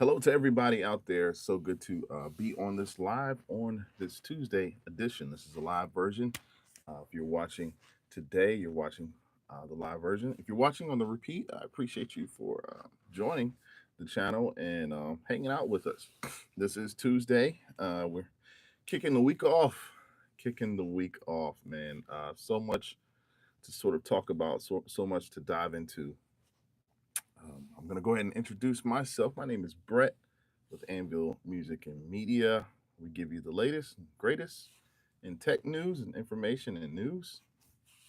Hello to everybody out there. So good to be on this live on this Tuesday edition. This is a live version. If you're watching today, you're watching the live version. If you're watching on the repeat, I appreciate you for joining the channel and hanging out with us. This is Tuesday. We're kicking the week off. Kicking the week off, man. So much to sort of talk about. So much to dive into. I'm going to go ahead and introduce myself. My name is Brett with Anvil Music and Media. We give you the latest and greatest in tech news and information and news.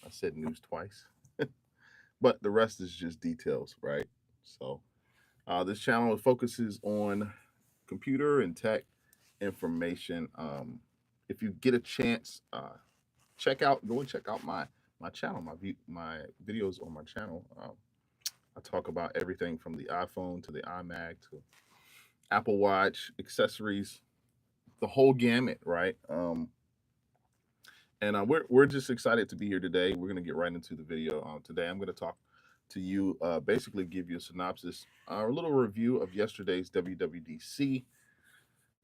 I said news twice, but the rest is just details, right? So, this channel focuses on computer and tech information. If you get a chance, go and check out my channel, my videos on my channel. I talk about everything from the iPhone to the iMac to Apple Watch accessories, the whole gamut, right? And we're just excited to be here today. We're gonna get right into the video. Today, I'm gonna talk to you, basically give you a synopsis, a little review of yesterday's WWDC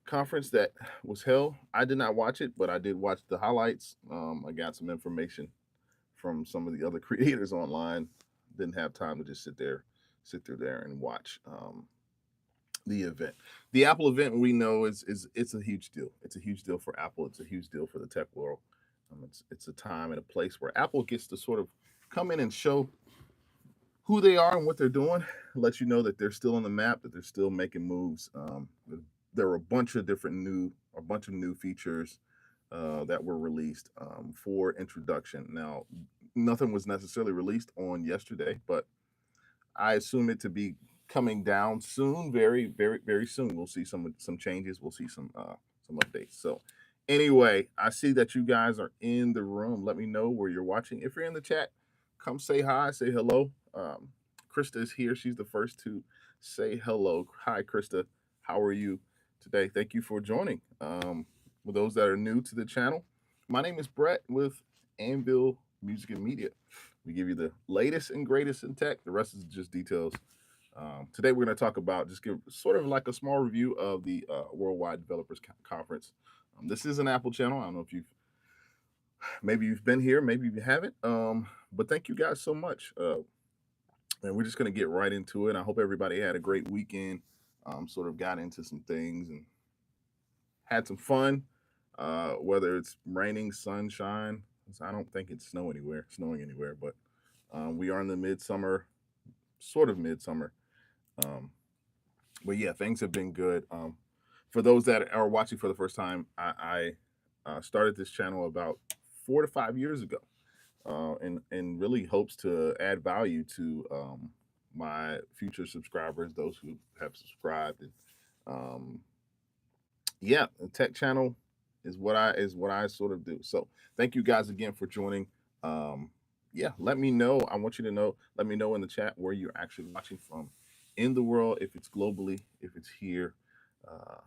conference that was held. I did not watch it, but I did watch the highlights. I got some information from some of the other creators online. Didn't have time to just sit through there and watch the event. The Apple event we know is it's a huge deal. It's a huge deal for Apple. It's a huge deal for the tech world. It's a time and a place where Apple gets to sort of come in and show who they are and what they're doing, let you know that they're still on the map, that they're still making moves. There were a bunch of new features that were released for introduction. Now, nothing was necessarily released on yesterday, but I assume it to be coming down soon, very, very, very soon. We'll see some changes. We'll see some updates. So, anyway, I see that you guys are in the room. Let me know where you're watching. If you're in the chat, come say hi, say hello. Krista is here. She's the first to say hello. Hi, Krista. How are you today? Thank you for joining. For those that are new to the channel, my name is Brett with Anvil Music and Media. We give you the latest and greatest in tech. The rest is just details. Today we're going to talk about just give sort of like a small review of the Worldwide Developers Conference. This is an Apple channel. I don't know if maybe you've been here, maybe you haven't. But thank you guys so much. And we're just going to get right into it. I hope everybody had a great weekend. Sort of got into some things and had some fun. Whether it's raining, sunshine. I don't think it's snowing anywhere, but we are in the midsummer, sort of midsummer. Um, but yeah, things have been good. For those that are watching for the first time, I started this channel about 4 to 5 years ago, and really hopes to add value to my future subscribers, those who have subscribed. And yeah, the tech channel is what I sort of do. So thank you guys again for joining. Yeah, let me know. I want you to know. Let me know in the chat where you're actually watching from in the world, if it's globally, if it's here.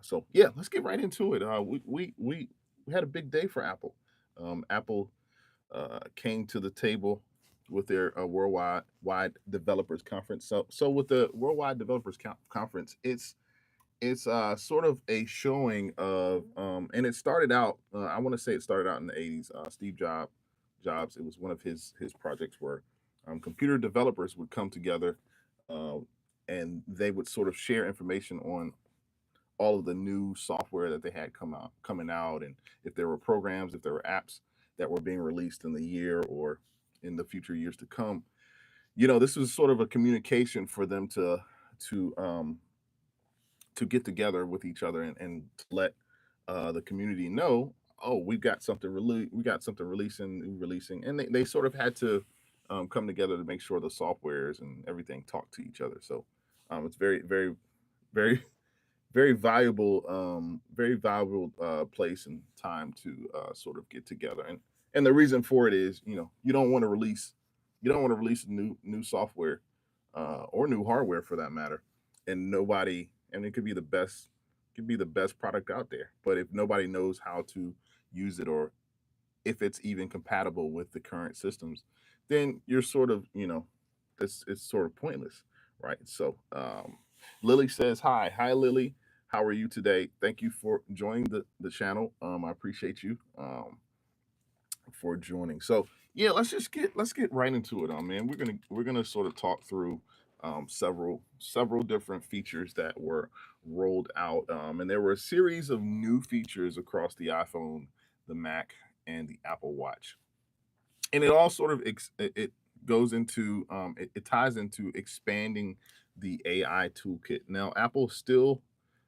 So yeah, let's get right into it. We had a big day for Apple. Apple came to the table with their worldwide wide developers conference. So with the worldwide developers conference, it's sort of a showing of and it started out. I want to say it started out in the '80s. Steve Jobs. It was one of his projects where computer developers would come together, uh, and they would sort of share information on all of the new software that they had coming out, and if there were programs, if there were apps that were being released in the year or in the future years to come. This was sort of a communication for them to um, to get together with each other and to let the community know, oh, we got something releasing, and they sort of had to come together to make sure the softwares and everything talk to each other. So it's very very valuable place and time to sort of get together. And the reason for it is, you don't want to release new software or new hardware for that matter, and nobody, and it could be the best product out there, but if nobody knows how to use it, or if it's even compatible with the current systems, then you're sort of, it's sort of pointless, right? So Lily says hi. Hi, Lily. How are you today? Thank you for joining the channel. I appreciate you for joining. So yeah, let's get right into it. Man, we're gonna sort of talk through several different features that were rolled out, and there were a series of new features across the iPhone, the Mac, and the Apple Watch, and it all sort of it goes into it ties into expanding the AI toolkit. Now, Apple still,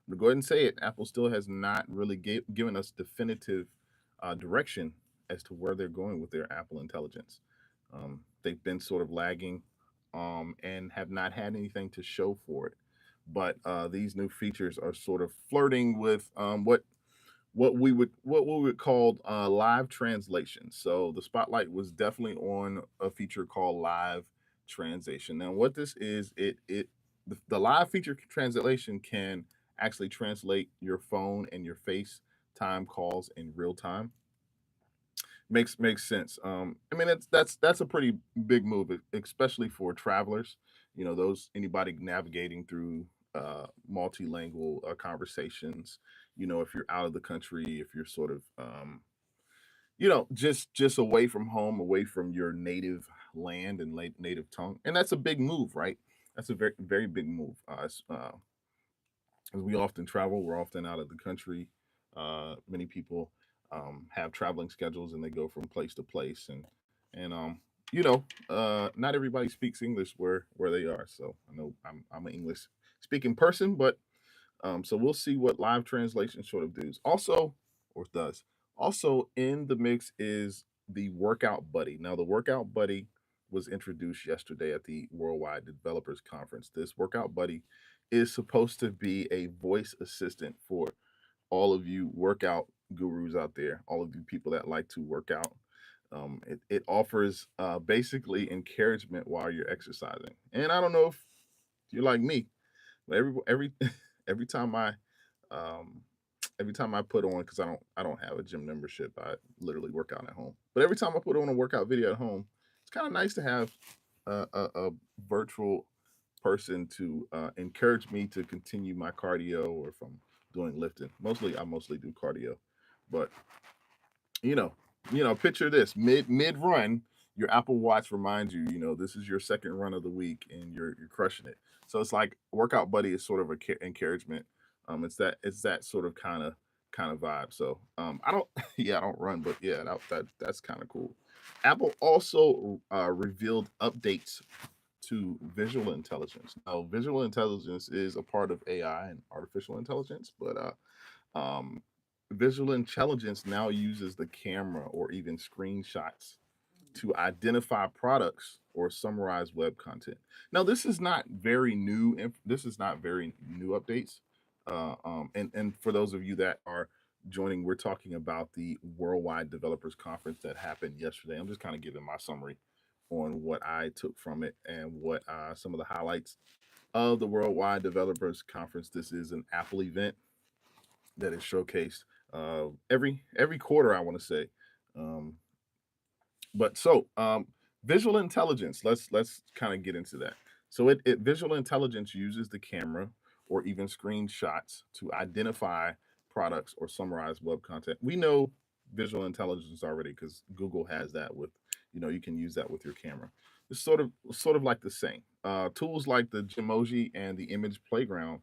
I'm gonna go ahead and say it, Apple still has not really given us definitive direction as to where they're going with their Apple Intelligence. They've been sort of lagging and have not had anything to show for it. But these new features are sort of flirting with what we would call live translation. So the spotlight was definitely on a feature called live translation. Now, what this is, the live feature translation can actually translate your phone and your FaceTime calls in real time. Makes sense. I mean, that's a pretty big move, especially for travelers. Those anybody navigating through multilingual conversations. If you're out of the country, if you're sort of just away from home, away from your native land and native tongue, and that's a big move, right? That's a very very big move. As we often travel, we're often out of the country. Many people have traveling schedules and they go from place to place, and not everybody speaks English where they are. So I know I'm an English speaking person, but so we'll see what live translation sort of does. Also, or does. Also in the mix is the Workout Buddy. Now, the Workout Buddy was introduced yesterday at the Worldwide Developers Conference. This Workout Buddy is supposed to be a voice assistant for all of you workout gurus out there, all of you people that like to work out. It offers basically encouragement while you're exercising. And I don't know if you're like me, but every every time I um, every time I put on, because I don't have a gym membership. I literally work out at home. But every time I put on a workout video at home, it's kind of nice to have a virtual person to encourage me to continue my cardio, or if I'm doing lifting. I mostly do cardio, but you know, picture this: mid run, your Apple Watch reminds you, this is your second run of the week, and you're crushing it. So it's like Workout Buddy is sort of a encouragement. It's that sort of kind of vibe. So I don't, yeah, I don't run, but yeah, that's kind of cool. Apple also revealed updates to visual intelligence. Now, visual intelligence is a part of AI and artificial intelligence, but um, visual intelligence now uses the camera or even screenshots to identify products or summarize web content. Now, this is not very new. This is not very new updates. And for those of you that are joining, we're talking about the Worldwide Developers Conference that happened yesterday. I'm just kind of giving my summary on what I took from it and what some of the highlights of the Worldwide Developers Conference. This is an Apple event that is showcased every quarter, I want to say. Um, but so visual intelligence. Let's kind of get into that. So it visual intelligence uses the camera or even screenshots to identify products or summarize web content. We know visual intelligence already because Google has that with, you can use that with your camera. It's sort of like the same. Tools like the Gemoji and the Image Playground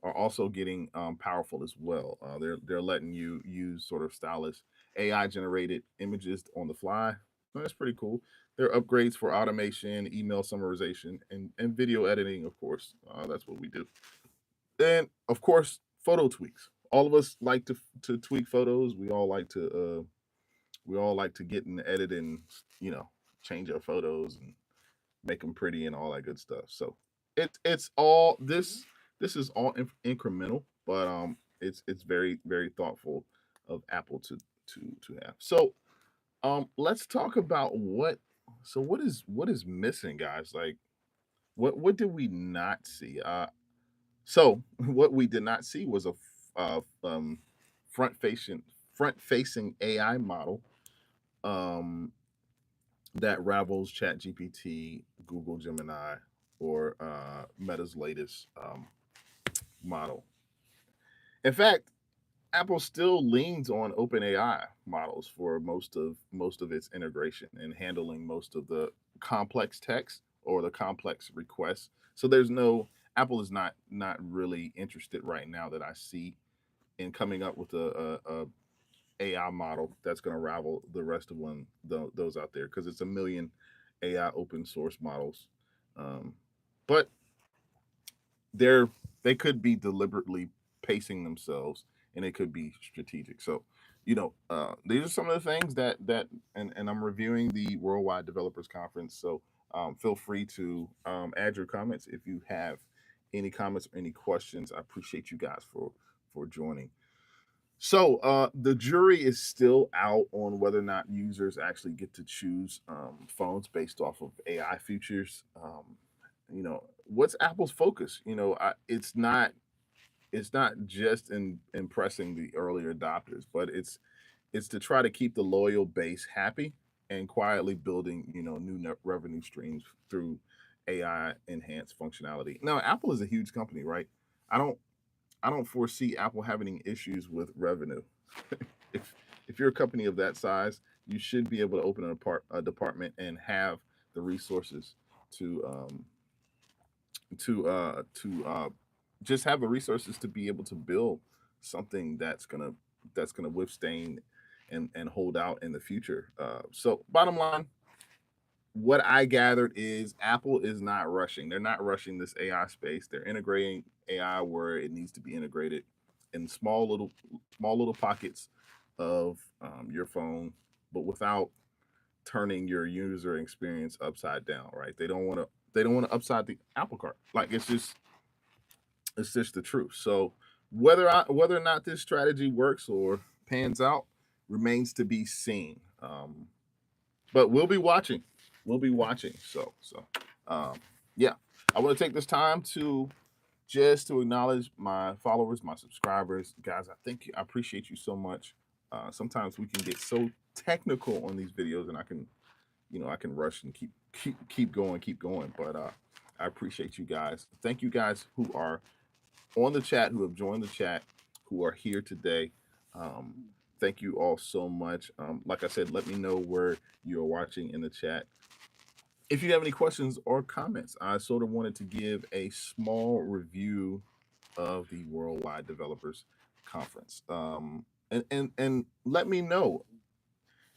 are also getting powerful as well. They're letting you use sort of stylish AI generated images on the fly. That's pretty cool. There are upgrades for automation, email summarization, and video editing. Of course, that's what we do. And of course, photo tweaks. All of us like to tweak photos. We all like to get in the edit and you know change our photos and make them pretty and all that good stuff. So it's all this. This is all incremental, but it's very very thoughtful of Apple to have. So let's talk about what. So what is missing, guys? Like what did we not see? So what we did not see was a front facing front facing AI model um that rivals ChatGPT, Google Gemini, or Meta's latest model. In fact, Apple still leans on OpenAI models for most of its integration and handling most of the complex text or the complex requests. So there's no Apple is not really interested right now that I see in coming up with a AI model that's going to rival the rest of those out there because it's a million AI open source models. Um, but they're they could be deliberately pacing themselves and it could be strategic. So these are some of the things and I'm reviewing the Worldwide Developers Conference. So feel free to add your comments if you have any comments or any questions. I appreciate you guys for joining. So the jury is still out on whether or not users actually get to choose phones based off of AI features. What's Apple's focus? It's not just in impressing the early adopters, but it's to try to keep the loyal base happy and quietly building new revenue streams through AI enhanced functionality. Now, Apple is a huge company, right? I don't I don't foresee Apple having any issues with revenue. If you're a company of that size, you should be able to open a department and have the resources to just have the resources to be able to build something that's gonna withstand and hold out in the future. So bottom line, what I gathered is Apple is not rushing. They're not rushing this AI space. They're integrating AI where it needs to be integrated in small little pockets of your phone, but without turning your user experience upside down. Right? They don't want to upside the apple cart. Like it's just the truth. So whether or not this strategy works or pans out remains to be seen. But we'll be watching. We'll be watching. So yeah, I want to take this time to just to acknowledge my followers, my subscribers, guys. I appreciate you so much. Sometimes we can get so technical on these videos, and I can rush and keep going. But I appreciate you guys. Thank you guys who are on the chat, who have joined the chat, who are here today. Um, Thank you all so much. Like I said, let me know where you're watching in the chat. If you have any questions or comments, I sort of wanted to give a small review of the Worldwide Developers Conference. And let me know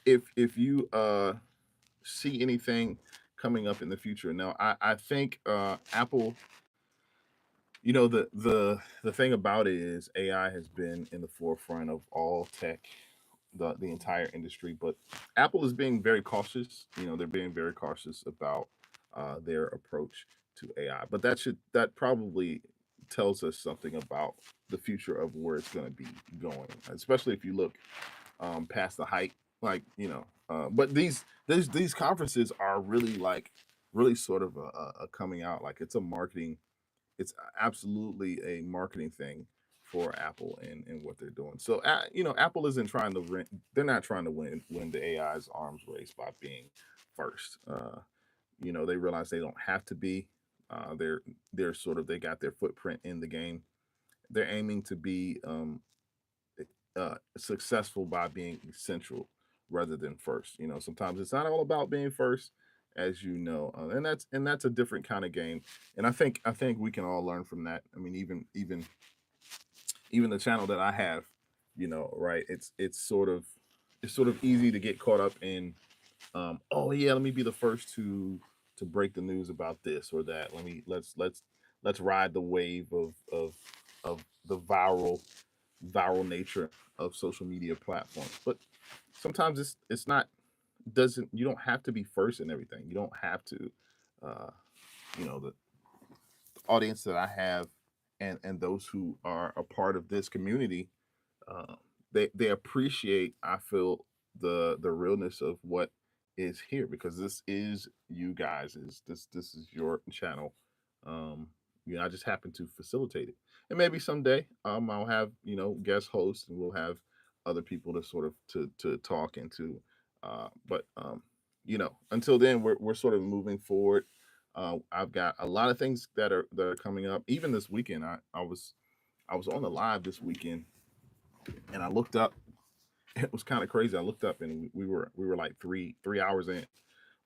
if you see anything coming up in the future. Now, I think Apple, the thing about it is AI has been in the forefront of all tech, the entire industry, but Apple is being very cautious. They're being very cautious about their approach to AI. But that probably tells us something about the future of where it's going to be going, especially if you look past the hype. Like but these conferences are really like really sort of a coming out. Like it's absolutely a marketing thing for Apple and what they're doing. So Apple isn't trying to they're not trying to win the AI's arms race by being first. They realize they don't have to be. They're sort of they got their footprint in the game. They're aiming to be successful by being essential rather than first. Sometimes it's not all about being first, as and that's a different kind of game. And I think we can all learn from that. I mean, even the channel that I have, right? It's sort of easy to get caught up in, oh yeah, let me be the first to break the news about this or that. Let's ride the wave of the viral nature of social media platforms. But sometimes it's not doesn't you don't have to be first in everything. You don't have to. Uh, the audience that I have and those who are a part of this community, uh, they appreciate. I feel the realness of what is here because this is you guys. This is your channel. Um, I just happen to facilitate it, and maybe someday I'll have guest hosts and we'll have other people to sort of to talk and to. But until then, we're sort of moving forward. I've got a lot of things that are coming up. Even this weekend, I was on the live this weekend, and I looked up. It was kind of crazy. I looked up, and we were like three hours in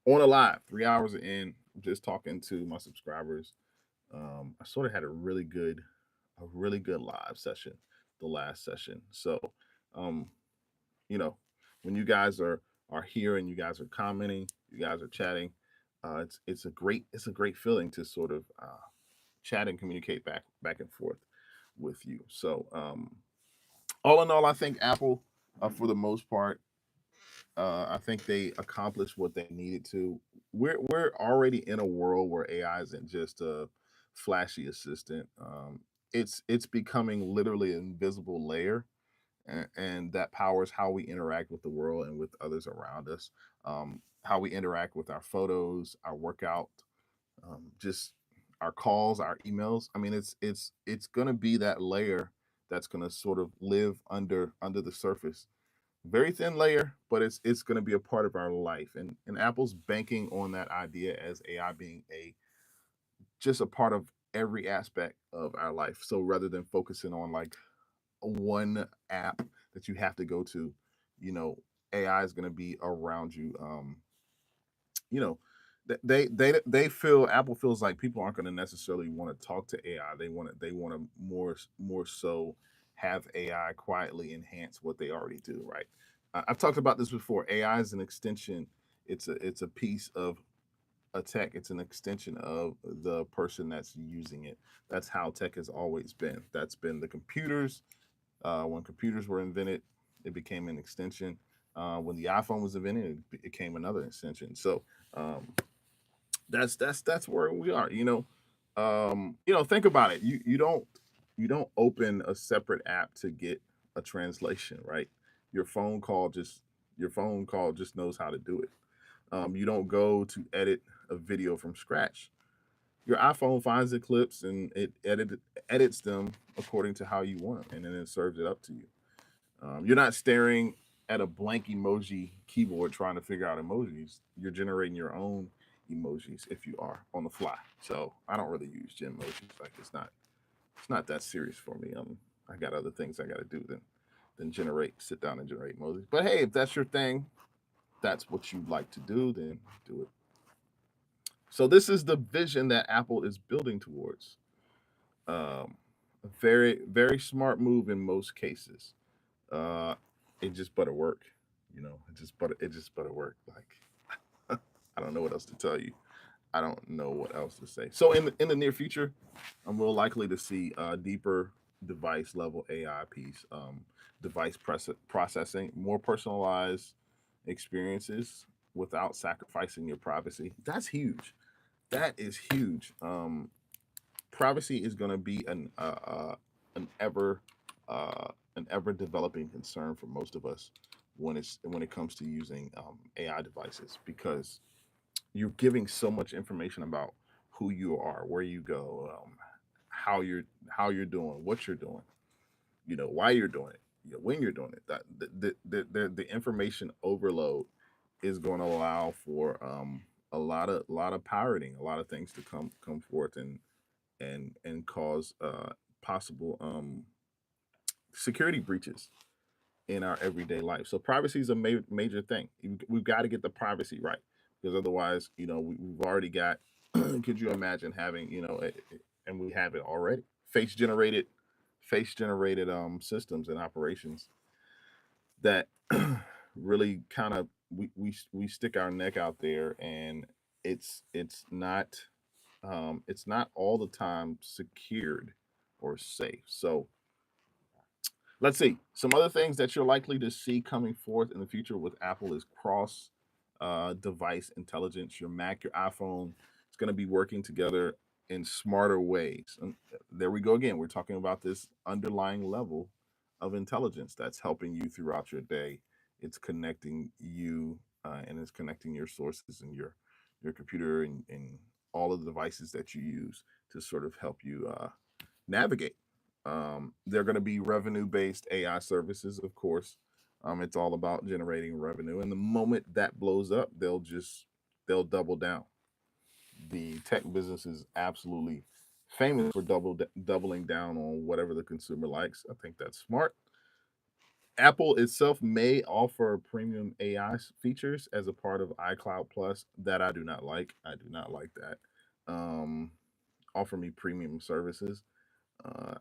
on a live, 3 hours in, just talking to my subscribers. I sort of had a really good live session, the last session. So, um, you know, when you guys are here and you guys are commenting, you guys are chatting, it's a great feeling to sort of chat and communicate back and forth with you. So, all in all, I think Apple, for the most part, I think they accomplished what they needed to. We're already in a world where AI isn't just a flashy assistant. It's becoming literally an invisible layer, and that powers how we interact with the world and with others around us. How we interact with our photos, our workout, just our calls, our emails. I mean, it's going to be that layer that's going to sort of live under the surface, very thin layer, but it's going to be a part of our life. And Apple's banking on that idea as AI being a just a part of every aspect of our life. So rather than focusing on like one app that you have to go to, you know, AI is going to be around you. You know, they feel Apple feels like people aren't going to necessarily want to talk to AI. They want to more so have AI quietly enhance what they already do. Right. I've talked about this before. AI is an extension. It's a piece of a tech. It's an extension of the person that's using it. That's how tech has always been. That's been the computers. When computers were invented, it became an extension. When the iPhone was invented, it became another extension. So um, that's where we are. Think about it. You don't open a separate app to get a translation, right? Your phone call just your phone call just knows how to do it. You don't go to edit a video from scratch. Your iPhone finds the clips and it edits them according to how you want them, and then it serves it up to you. You're not staring at a blank emoji keyboard trying to figure out emojis. You're generating your own emojis if you are on the fly. So I don't really use Gen emojis. Like it's not that serious for me. I got other things I got to do than sit down and generate emojis. But hey, if that's your thing, that's what you'd like to do, then do it. So this is the vision that Apple is building towards. A very very smart move in most cases. Uh, it just better work. It just better work. Like I don't know what else to tell you. I don't know what else to say. So in the near future, I'm more likely to see deeper device level AI piece, processing, more personalized experiences without sacrificing your privacy. That's huge. That is huge. Privacy is going to be an ever an ever developing concern for most of us when it comes to using AI devices, because you're giving so much information about who you are, where you go, how you're doing, what you're doing, why you're doing it, when you're doing it. That the information overload is going to allow for a lot of pirating, a lot of things to come forth and cause possible security breaches in our everyday life. So privacy is a major thing. We've got to get the privacy right, because otherwise, we've already got. Could you imagine having, and we have it already, face generated systems and operations that really kind of we stick our neck out there, and it's not all the time secured or safe. So let's see. Some other things that you're likely to see coming forth in the future with Apple is cross device intelligence. Your Mac, your iPhone, it's going to be working together in smarter ways. And there we go again. We're talking about this underlying level of intelligence that's helping you throughout your day. It's connecting you, and it's connecting your sources and your computer and all of the devices that you use to sort of help you navigate. They're going to be revenue based AI services, of course. It's all about generating revenue. And the moment that blows up, they'll double down. the tech business is absolutely famous for doubling down on whatever the consumer likes. I think that's smart. Apple itself may offer premium AI features as a part of iCloud Plus that I do not like. I do not like that. Um, Offer me premium services.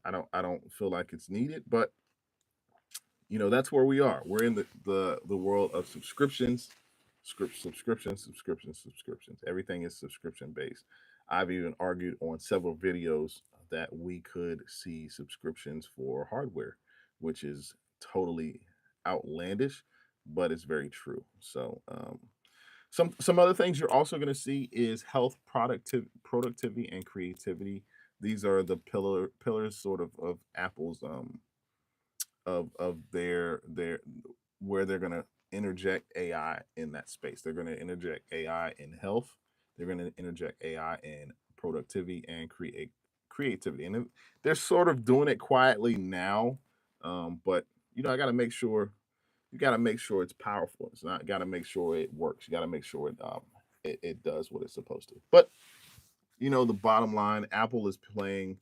I don't feel like it's needed, but that's where we are. We're in the world of subscriptions, subscriptions. Everything is subscription based. I've even argued on several videos that we could see subscriptions for hardware, which is totally outlandish, but it's very true. So some other things you're also going to see is health, productivity, and creativity. These are the pillars sort of Apple's of their where they're going to interject AI in that space. They're going to interject AI in health. They're going to interject AI in productivity and creativity. And they're sort of doing it quietly now, but I got to make sure you got to make sure it's powerful. It's not got to make sure it works. You got to make sure it does what it's supposed to. But the bottom line, Apple is playing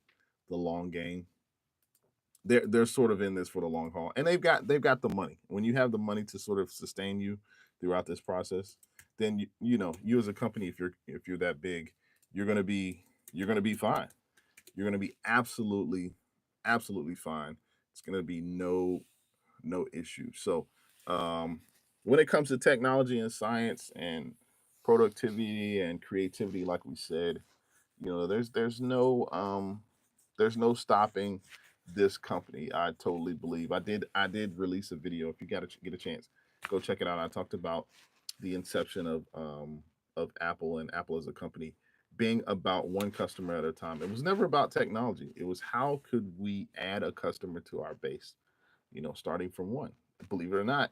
the long game. They're sort of in this for the long haul, and they've got the money. When you have the money to sort of sustain you throughout this process, then you as a company, if you're that big, you're gonna be fine. You're gonna be absolutely fine. It's gonna be no issue. So when it comes to technology and science and productivity and creativity, like we said, there's no stopping this company. I totally believe. I did release a video. If you get a chance, go check it out. I talked about the inception of Apple and Apple as a company being about one customer at a time. It was never about technology. It was how could we add a customer to our base, starting from one. Believe it or not,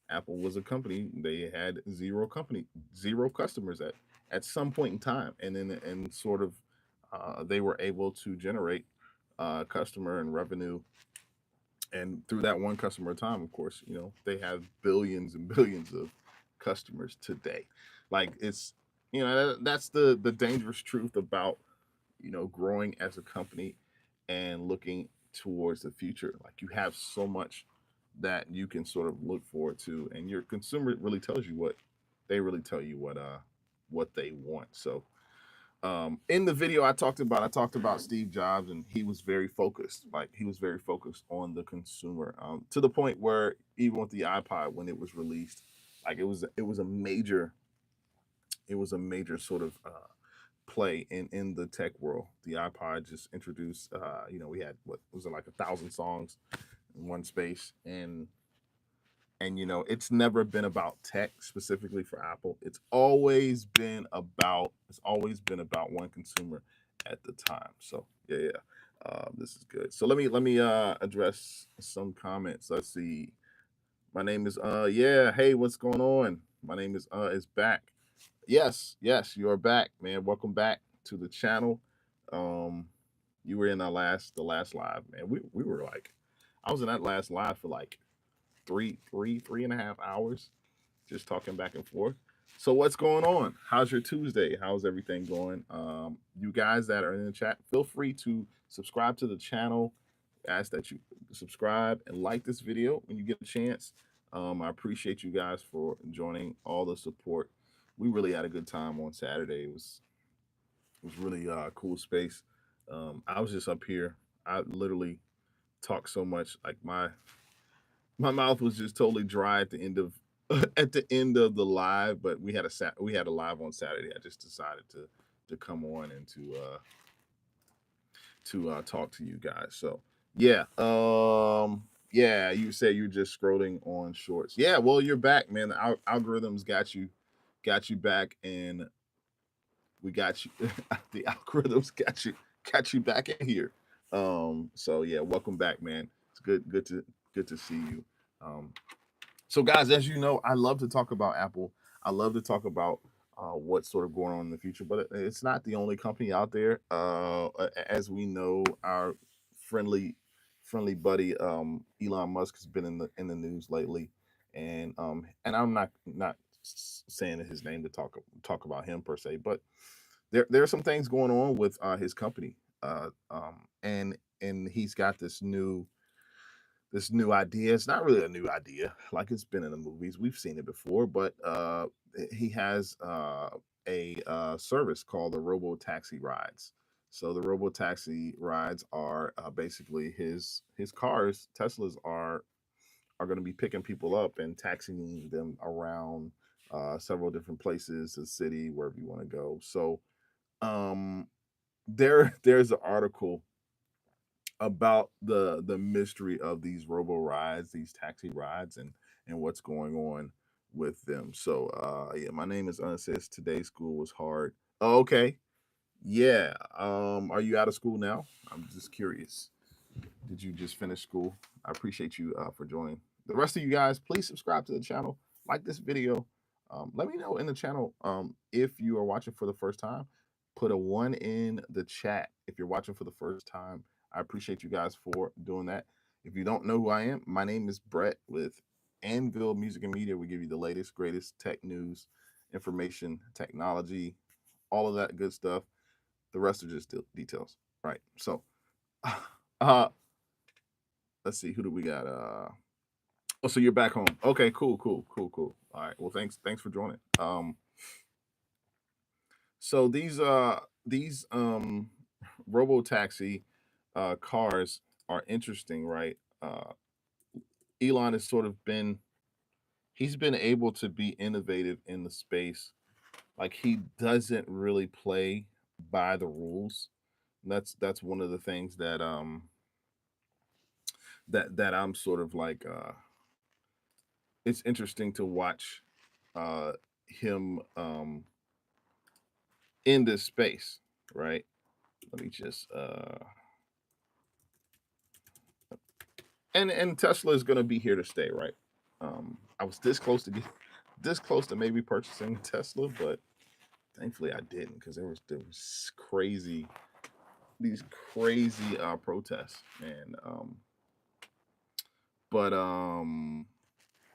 Apple was a company. They had zero customers at some point in time, and sort of they were able to generate customer and revenue, and through that one customer time, of course, they have billions and billions of customers today. Like it's that's the dangerous truth about growing as a company and looking towards the future. Like you have so much that you can sort of look forward to, and your consumer really tells you what they really tell you what they want. So in the video I talked about Steve Jobs, and he was very focused. Like he was very focused on the consumer, to the point where even with the iPod when it was released, like it was a major sort of play in the tech world. The iPod just introduced, we had, what was it, like 1,000 songs in one space, and it's never been about tech specifically for Apple. It's always been about one consumer at the time. So yeah. This is good. So let me address some comments. Let's see. My name is yeah, hey, what's going on? My name is back. Yes, you're back, man. Welcome back to the channel. Um you were in the last live, man. We were like, I was in that last live for like 3.5 hours, just talking back and forth. So what's going on? How's your Tuesday? How's everything going? You guys that are in the chat, feel free to subscribe to the channel. Ask that you subscribe and like this video when you get a chance. I appreciate you guys for joining, all the support. We really had a good time on Saturday. It was really cool space. I was just up here. I literally talked so much, like my mouth was just totally dry at the end of at the end of the live. But we had a live on Saturday. I just decided to come on and to talk to you guys. So yeah, yeah. You said you're just scrolling on shorts. Yeah, well, you're back, man. The algorithms got you back, and we got you. The algorithms got you back in here. So yeah, welcome back, man. It's good to see you. Um, so, guys, as you know, I love to talk about Apple. I love to talk about what's sort of going on in the future, but it's not the only company out there. As we know, our friendly, friendly buddy Elon Musk has been in the news lately, and I'm not saying his name to talk about him per se, but there are some things going on with his company, and he's got this new idea. It's not really a new idea, like it's been in the movies. We've seen it before, but he has a service called the Robo Taxi Rides. So the Robo Taxi Rides are basically his cars. Teslas are going to be picking people up and taxiing them around several different places, the city, wherever you want to go. So um, there's an article about the mystery of these robo rides, these taxi rides, and what's going on with them. So yeah, my name is Unsays. Today's school was hard. Oh, okay. Yeah. Are you out of school now? I'm just curious. Did you just finish school? I appreciate you for joining. The rest of you guys, please subscribe to the channel, like this video. Let me know in the channel if you are watching for the first time. Put a 1 in the chat if you're watching for the first time. I appreciate you guys for doing that. If you don't know who I am, my name is Brett with Anvil Music and Media. We give you the latest, greatest tech news, information, technology, all of that good stuff. The rest are just details, right? So, uh, let's see, who do we got? Oh, so you're back home. Okay, cool. All right. Well, thanks for joining. So these robo taxi cars are interesting, right? Elon has sort of been he's been able to be innovative in the space. Like he doesn't really play by the rules. That's one of the things that I'm sort of like it's interesting to watch uh him in this space, right? Let me just and Tesla is going to be here to stay, right? I was this close to get this close to maybe purchasing a Tesla, but thankfully I didn't because there was crazy these crazy protests, and but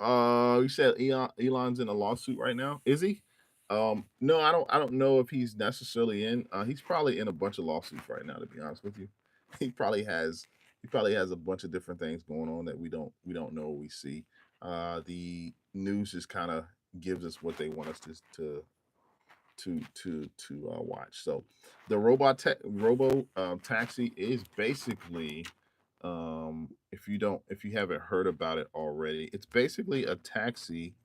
you said Elon's in a lawsuit right now. Is he? No, I don't know if he's necessarily in. He's probably in a bunch of lawsuits right now, to be honest with you. He probably has a bunch of different things going on that we don't know, we see. The news just kind of gives us what they want us to watch. So the robo taxi is basically, if you haven't heard about it already, it's basically a taxi.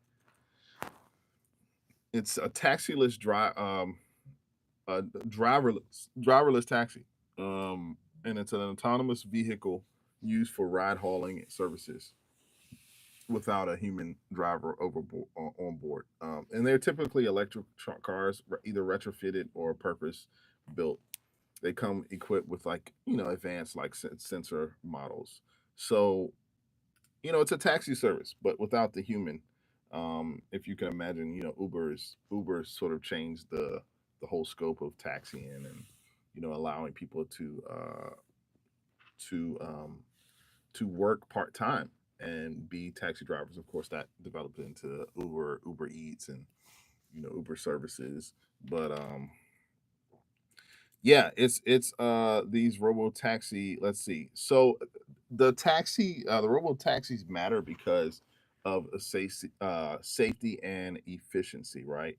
It's a taxiless driverless taxi, and it's an autonomous vehicle used for ride hauling services without a human driver on board. And they're typically electric cars, either retrofitted or purpose built. They come equipped with, like, advanced, like, sensor models. So it's a taxi service, but without the human. If you can imagine, Uber's sort of changed the whole scope of taxiing, and allowing people to to work part time and be taxi drivers. Of course, that developed into Uber Eats, and Uber services. But yeah, it's these robo taxi. Let's see. So the robo taxis matter because of a safety and efficiency, right?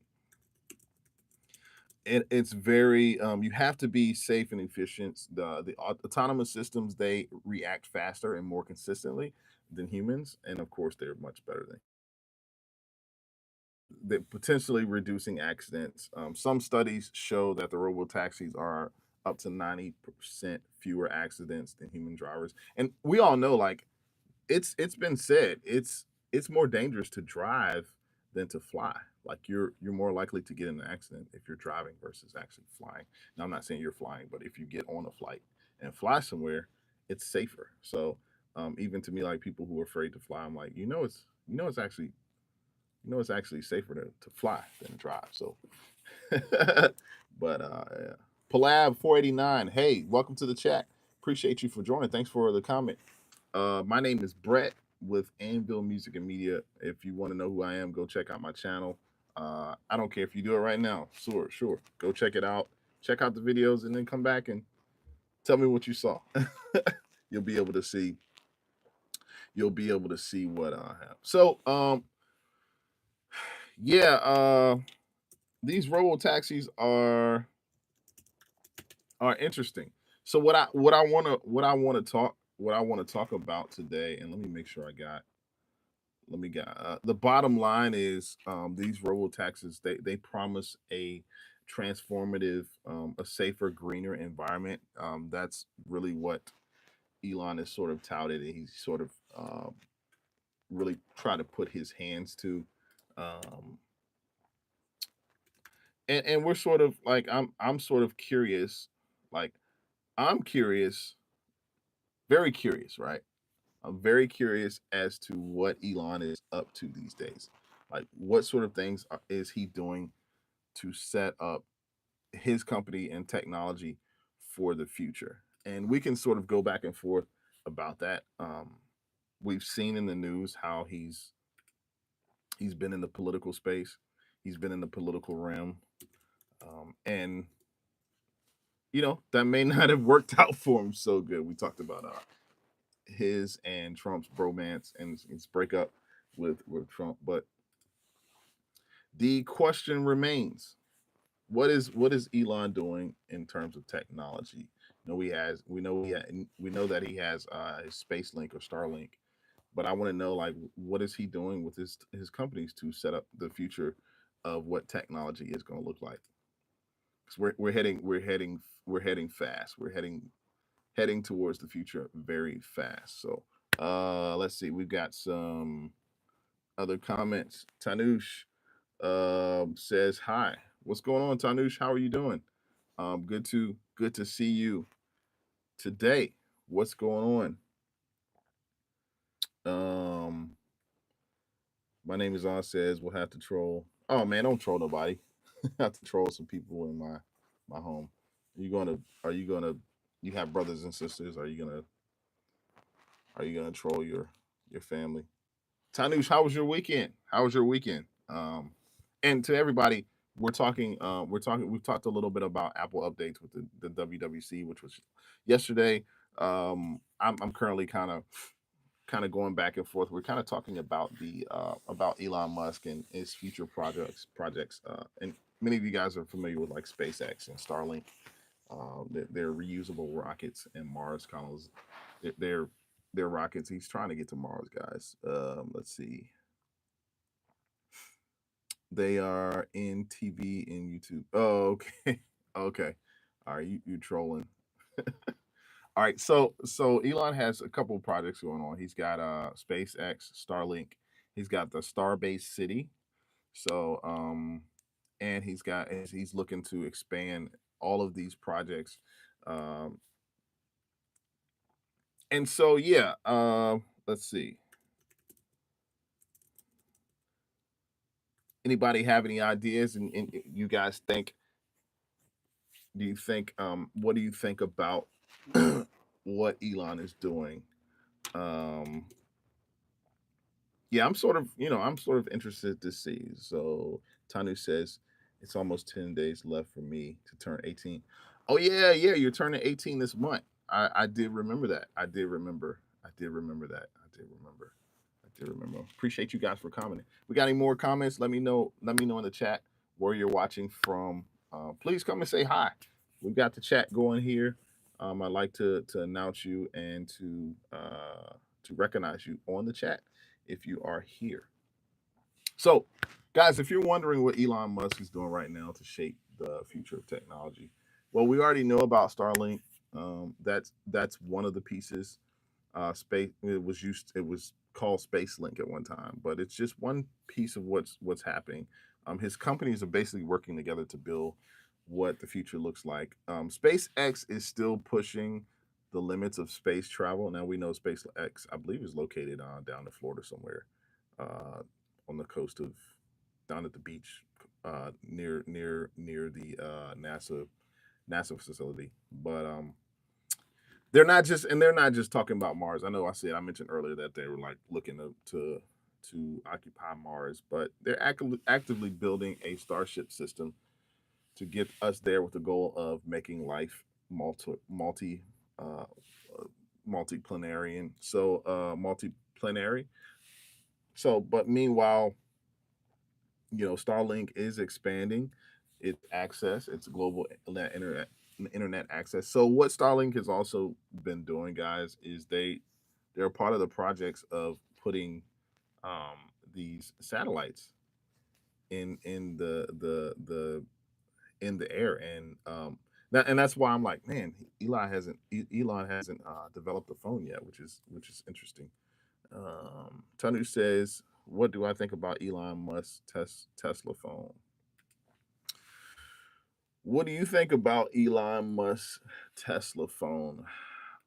It's very, you have to be safe and efficient. The autonomous systems, they react faster and more consistently than humans, and of course they're much better than they potentially reducing accidents. Some studies show that the robo taxis are up to 90% fewer accidents than human drivers. And we all know, like, it's been said, it's more dangerous to drive than to fly. Like, you're more likely to get in an accident if you're driving versus actually flying. Now, I'm not saying you're flying, but if you get on a flight and fly somewhere, it's safer. So even to me, like, people who are afraid to fly, I'm like, it's actually safer to fly than to drive. So, but yeah. Palab 489, hey, welcome to the chat. Appreciate you for joining. Thanks for the comment. My name is Brett with Anvil Music and Media. If you want to know who I am, go check out my channel. I don't care if you do it right now. Sure. Go check it out. check out the videos, and then come back and tell me what you saw. You'll be able to see. You'll be able to see what I have. So, yeah, these robo taxis are interesting. So what I want to talk about today, and let me make sure I got the bottom line is these robo taxis they promise a transformative, a safer, greener environment. That's really what Elon is sort of touted, and he's sort of really try to put his hands to. Um, and we're sort of like I'm sort of curious, like I'm curious, very curious, right? I'm very curious as to what Elon is up to these days. Like, what sort of things is he doing to set up his company and technology for the future? And we can sort of go back and forth about that. We've seen in the news how he's been in the political space, he's been in the political realm, and that may not have worked out for him so good. We talked about his and Trump's bromance and his breakup with Trump, but the question remains: what is Elon doing in terms of technology? We know that he has his Space Link or Starlink, but I want to know, like, what is he doing with his companies to set up the future of what technology is going to look like? Because we're heading fast. We're heading towards the future very fast. So let's see. We've got some other comments. Tanush says hi. What's going on, Tanush? How are you doing? Good to see you today. What's going on? My name is On says we'll have to troll. Oh man, don't troll nobody. I have to troll some people in my home. Are you gonna you have brothers and sisters? Are you gonna troll your family? Tanush, how was your weekend? How was your weekend? And to everybody, we've talked a little bit about Apple updates with the WWDC, which was yesterday. I'm currently kind of going back and forth. We're kind of talking about the about Elon Musk and his future projects. And many of you guys are familiar with like SpaceX and Starlink. They're reusable rockets, and Mars colonies. They're rockets. He's trying to get to Mars, guys. Let's see. They are in TV and YouTube. Oh, okay. Okay. All right, you trolling. All right, so Elon has a couple of projects going on. He's got SpaceX, Starlink. He's got the Starbase City. So and he's looking to expand all of these projects. Um, and so yeah, let's see. Anybody have any ideas? And you guys think? Do you think? What do you think about what Elon is doing? Um, yeah, I'm sort of interested to see. So Tanu says it's almost 10 days left for me to turn 18. Oh yeah, you're turning 18 this month. I did remember that. I did remember. I did remember that. I did remember. I did remember. Appreciate you guys for commenting. We got any more comments? Let me know. Let me know in the chat where you're watching from. Please come and say hi. We've got the chat going here. I'd like to announce you and to recognize you on the chat if you are here. So, guys, if you're wondering what Elon Musk is doing right now to shape the future of technology, well, we already know about Starlink. That's one of the pieces. Space it was called Space Link at one time, but it's just one piece of what's happening. His companies are basically working together to build what the future looks like. SpaceX is still pushing the limits of space travel. Now we know SpaceX, I believe, is located down in Florida somewhere, uh, on the coast of down at the beach, near the NASA facility. But they're not just talking about Mars. I mentioned earlier that they were like looking to occupy Mars, but they're actively building a Starship system to get us there with the goal of making life uh, uh, multiplanarian. So multiplanary. So, but meanwhile, Starlink is expanding its access, its global internet access. So what Starlink has also been doing, guys, is they're part of the projects of putting um, these satellites in the in the air, and and that's why I'm like, man, Elon hasn't developed a phone yet, which is interesting. Tanu says, "What do I think about Elon Musk's Tesla phone?" What do you think about Elon Musk's Tesla phone?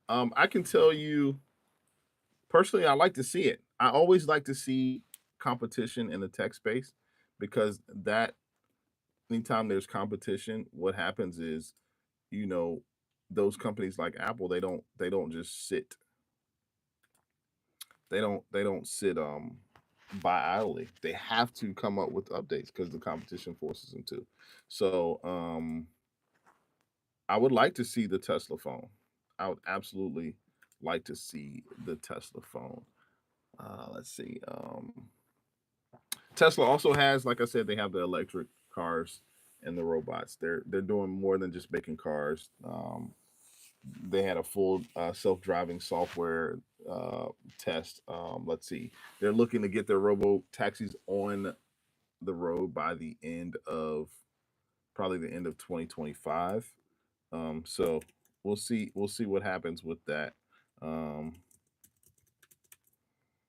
I can tell you personally, I like to see it. I always like to see competition in the tech space because that anytime there's competition, what happens is, you know, those companies like Apple, they don't just sit they don't sit by idly. They have to come up with updates because the competition forces them to. So I would like to see the Tesla phone. I would absolutely like to see the Tesla phone. Let's see. Tesla also has, like I said, they have the electric cars and the robots. They're doing more than just making cars. They had a full self-driving software uh, test. Let's see, they're looking to get their robo taxis on the road by the end of probably the end of 2025. So we'll see what happens with that. Um,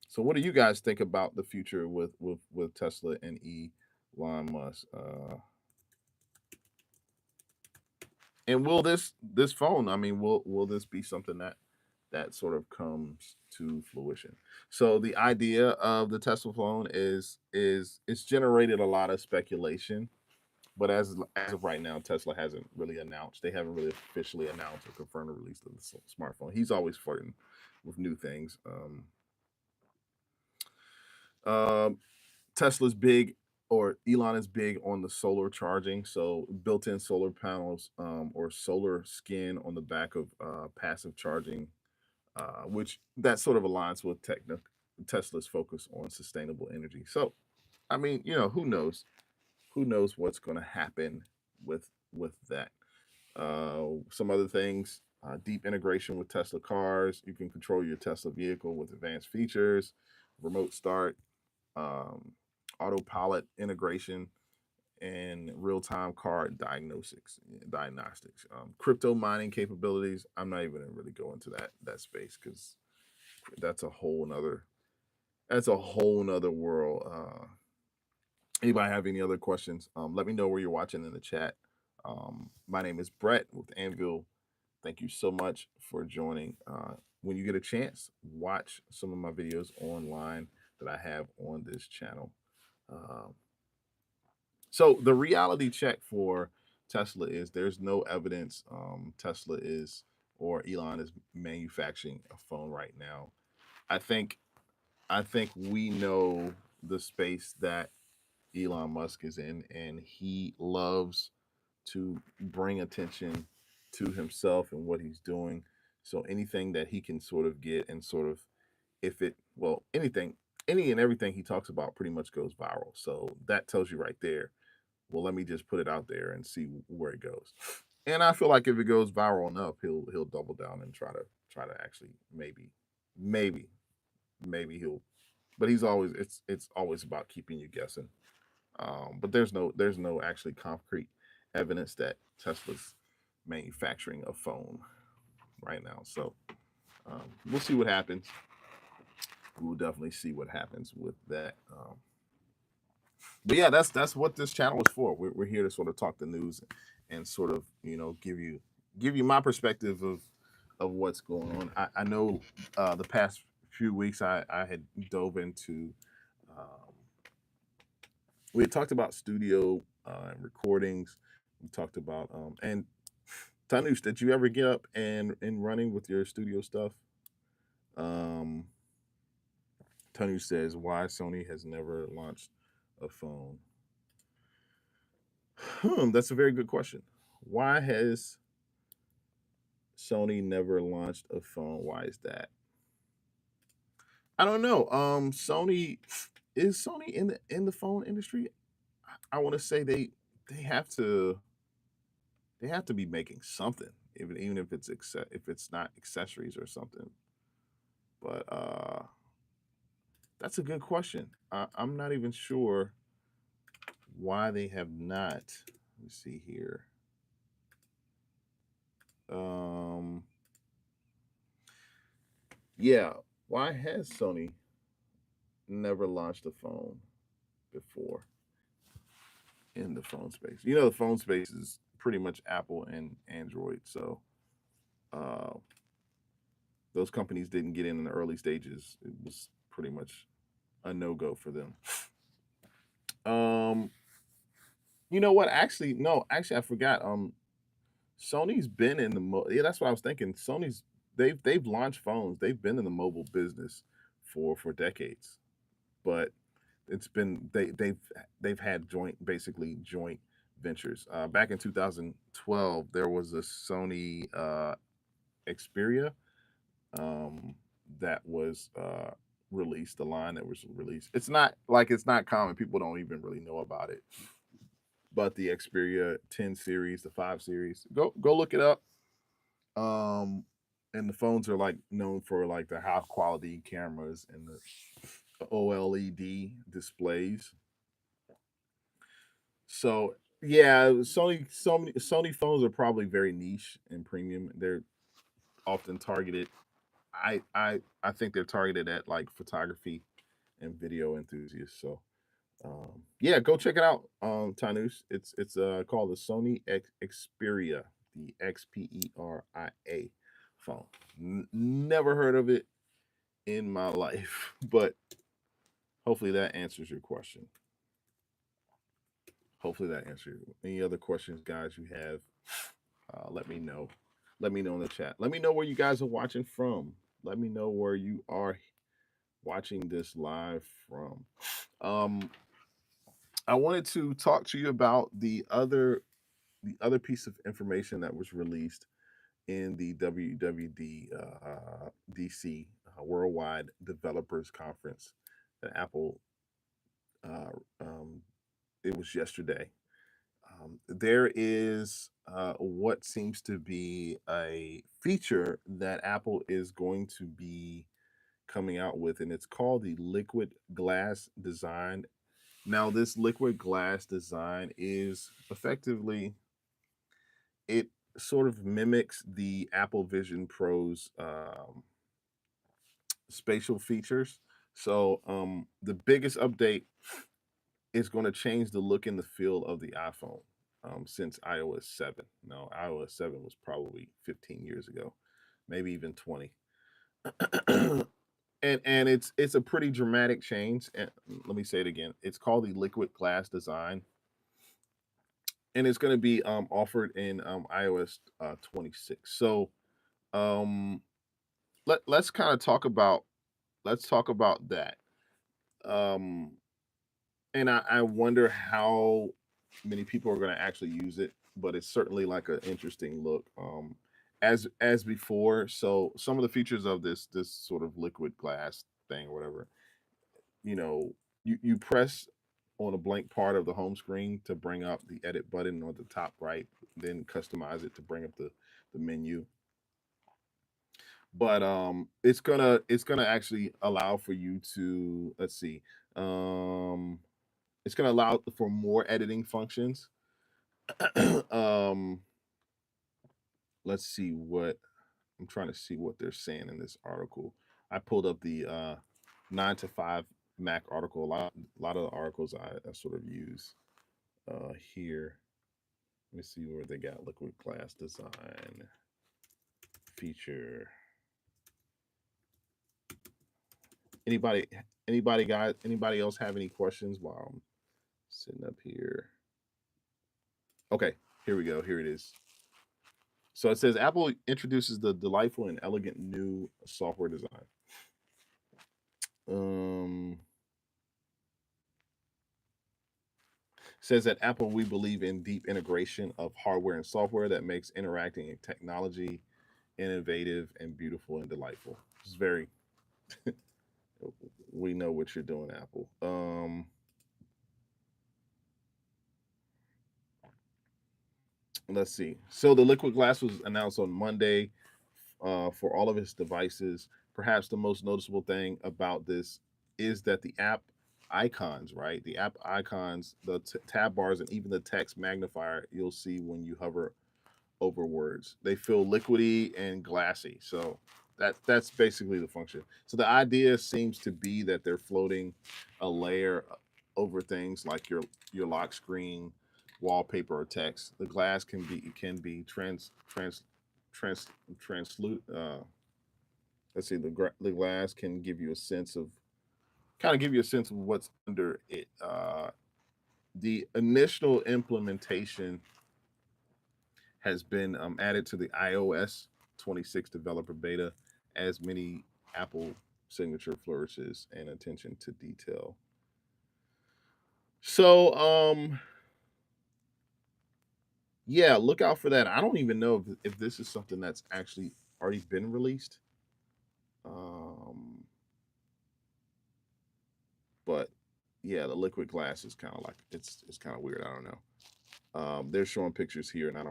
so what do you guys think about the future with Tesla and Elon Musk? And will this phone? I mean, will this be something that sort of comes to fruition? So the idea of the Tesla phone is it's generated a lot of speculation, but as of right now, Tesla hasn't really announced. They haven't really officially announced or confirmed the release of the smartphone. He's always flirting with new things. Um, Tesla's big, or Elon is big on the solar charging. So built-in solar panels or solar skin on the back of passive charging, which that sort of aligns with Tesla's focus on sustainable energy. So, I mean, who knows? Who knows what's going to happen with that? Some other things: deep integration with Tesla cars. You can control your Tesla vehicle with advanced features, remote start, um, autopilot integration, and real-time car diagnostics, crypto mining capabilities. I'm not even gonna really go into that space because that's a whole nother world. Anybody have any other questions? Let me know where you're watching in the chat. My name is Brett with Anvil. Thank you so much for joining. When you get a chance, watch some of my videos online that I have on this channel. Um, so the reality check for Tesla is there's no evidence Tesla is or Elon is manufacturing a phone right now. I think we know the space that Elon Musk is in, and he loves to bring attention to himself and what he's doing. So anything that he can sort of get and sort of, if it, well, any and everything he talks about pretty much goes viral. So that tells you right there, well, let me just put it out there and see where it goes. And I feel like if it goes viral enough, he'll double down and try to actually maybe maybe he'll, but he's always it's always about keeping you guessing. But there's no actually concrete evidence that Tesla's manufacturing a phone right now. So we'll see what happens. We'll definitely see what happens with that. But yeah, that's what this channel is for. We're here to sort of talk the news and sort of give you my perspective of what's going on. I know the past few weeks I had dove into. Um, we had talked about studio and recordings. We talked about and Tanush, did you ever get up and running with your studio stuff? Um, Tanush says why Sony has never launched a phone. That's a very good question. Why has Sony never launched a phone? Why is that? I don't know. Sony is Sony in the phone industry? I want to say they have to they have to be making something, even if if it's not accessories or something. But that's a good question. I'm not even sure why they have not. Let me see here. Um, yeah, why has Sony never launched a phone before in the phone space? You know, the phone space is pretty much Apple and Android, so uh, those companies didn't get in the early stages. It was pretty much a no go for them. Um, you know what? Actually, no. Actually, I forgot. Sony's been in the yeah. That's what I was thinking. They've launched phones. They've been in the mobile business for decades, but it's been they've had basically joint ventures. Back in 2012, there was a Sony Xperia um, that was released. The line that was released. It's not common. People don't even really know about it. But the Xperia 10 series, the 5 series, go look it up. Um, and the phones are like known for like the high quality cameras and the OLED displays. So yeah, Sony phones are probably very niche and premium. They're often targeted. I think they're targeted at like photography and video enthusiasts. So yeah, go check it out. Tanus. It's called the Sony Xperia, the Xperia phone. Never heard of it in my life, but hopefully that answers your question. Hopefully that answers any other questions, guys. You have, let me know. Let me know in the chat. Let me know where you guys are watching from. Let me know where you are watching this live from. Um, I wanted to talk to you about the other piece of information that was released in the WWDC Worldwide Developers Conference that Apple uh, um, it was yesterday. There is what seems to be a feature that Apple is going to be coming out with, and it's called the liquid glass design. Now, this liquid glass design is effectively it sort of mimics the Apple Vision Pro's spatial features. So, the biggest update is going to change the look and the feel of the iPhone since iOS 7. Now, iOS 7 was probably 15 years ago, maybe even 20. And it's a pretty dramatic change. And let me say it again. It's called the liquid glass design, and it's going to be offered in iOS 26. So um, let's kind of talk about that. Um, and I wonder how many people are going to actually use it, but it's certainly like an interesting look. As before, so some of the features of this sort of liquid glass thing or whatever, you know, you press on a blank part of the home screen to bring up the edit button on the top right, then customize it to bring up the menu. But it's gonna actually allow for you to let's see. Um it's gonna allow for more editing functions. um let's see what I'm trying to see what they're saying in this article. I pulled up the 9 to 5 Mac article. A lot of the articles I sort of use here. Let me see where they got liquid glass design feature. Anybody anybody else have any questions while I'm sitting up here? Okay, here we go. Here it is. So it says Apple introduces the delightful and elegant new software design. Um, Says at Apple, we believe in deep integration of hardware and software that makes interacting in technology innovative and beautiful and delightful. It's very, we know what you're doing, Apple. Let's see. So the liquid glass was announced on Monday for all of its devices. Perhaps the most noticeable thing about this is that the app icons, right? The app icons, the tab bars, and even the text magnifier you'll see when you hover over words. They feel liquidy and glassy. So that's basically the function. So the idea seems to be that they're floating a layer over things like your lock screen, wallpaper, or text. The glass can be trans translucent. Let's see. The glass can give you a sense of kind of give you a sense of what's under it. The initial implementation has been added to the iOS 26 developer beta as many Apple signature flourishes and attention to detail. So, yeah, look out for that. I don't even know if this is something that's actually already been released. Um, but yeah, the liquid glass is kind of like it's kind of weird. I don't know. They're showing pictures here, and I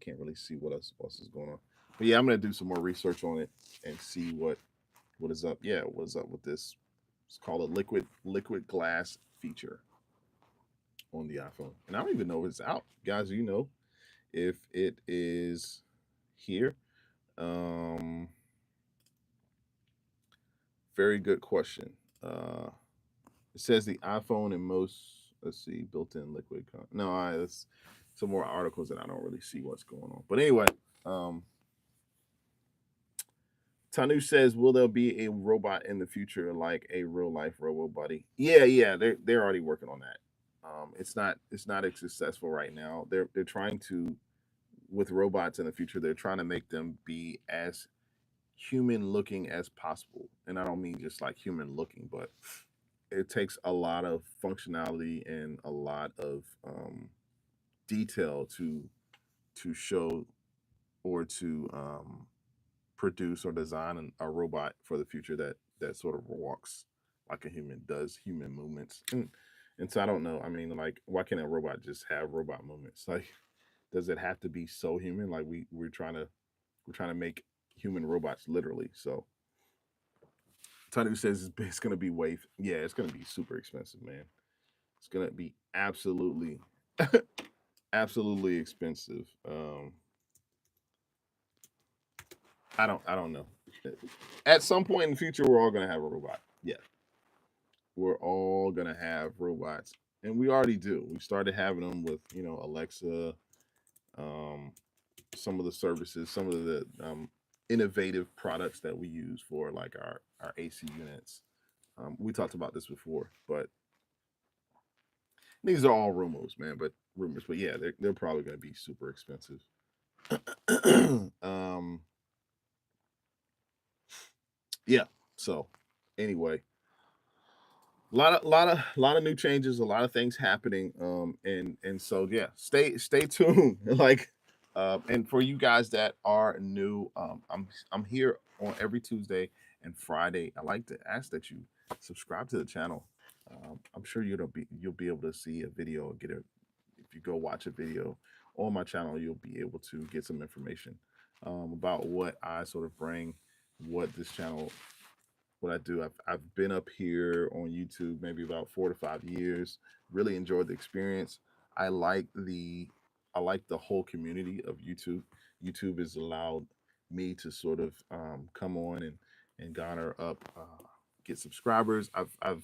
can't really see what else is going on. But yeah, I'm gonna do some more research on it and see what is up. Yeah, what is up with this? It's called a liquid glass feature on the iPhone, and I don't even know if it's out, guys. You know if it is here. Um, Very good question. It says the iPhone and most. Let's see, built-in liquid. No, that's some more articles that I don't really see what's going on. But anyway, um, Tanu says, "Will there be a robot in the future like a real life robo buddy?" Yeah, yeah, they're already working on that. It's not as successful right now. They're trying to with robots in the future. They're trying to make them be as human looking as possible, and I don't mean just like human looking, but it takes a lot of functionality and a lot of detail to show or to produce or design a robot for the future that sort of walks like a human, does human movements, and so I don't know. I mean, like, why can't a robot just have robot movements? Like, does it have to be so human? Like we're trying to make human robots literally. So Tanu says it's gonna be yeah, it's gonna be super expensive, man. It's gonna be absolutely expensive. I don't know. At some point in the future, we're all gonna have a robot. Yeah, we're all gonna have robots, and we already do. We started having them with Alexa, um, some of the services, some of the innovative products that we use for like our AC units. We talked about this before, but these are all rumors, man. But rumors, but yeah, they're probably gonna be super expensive. um, yeah. So anyway, lot of new changes, a lot of things happening. And so yeah, stay tuned. Like, and for you guys that are new, I'm here on every Tuesday and Friday. I like to ask that you subscribe to the channel. I'm sure you'll be able to see a video or get a if you go watch a video on my channel, you'll be able to get some information about what I sort of bring, what this channel what I do. I've been up here on YouTube maybe about 4 to 5 years. Really enjoyed the experience. I like the I like the whole community of YouTube. YouTube has allowed me to sort of come on and garner up, get subscribers. I've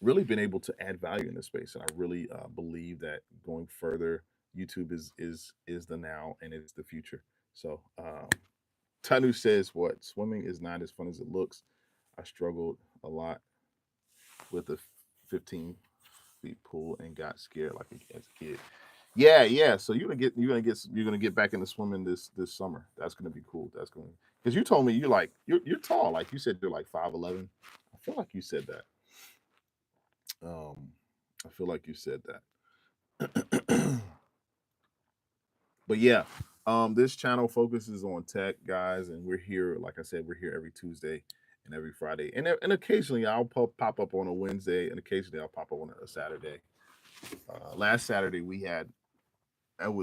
really been able to add value in this space, and I really believe that going further, YouTube is the now and it's the future. So Tanu says, "What swimming is not as fun as it looks. I struggled a lot with the 15 feet pool and got scared like as a kid." Yeah, yeah. So you're gonna get back into swimming this summer. That's gonna be cool. That's gonna because you told me you're tall. Like you said, you're like 5'11". I feel like you said that. I feel like you said that. But yeah, this channel focuses on tech, guys, and we're here. Like I said, we're here every Tuesday and every Friday, and occasionally I'll pop up on a Wednesday, and occasionally I'll pop up on a Saturday. Last Saturday we had and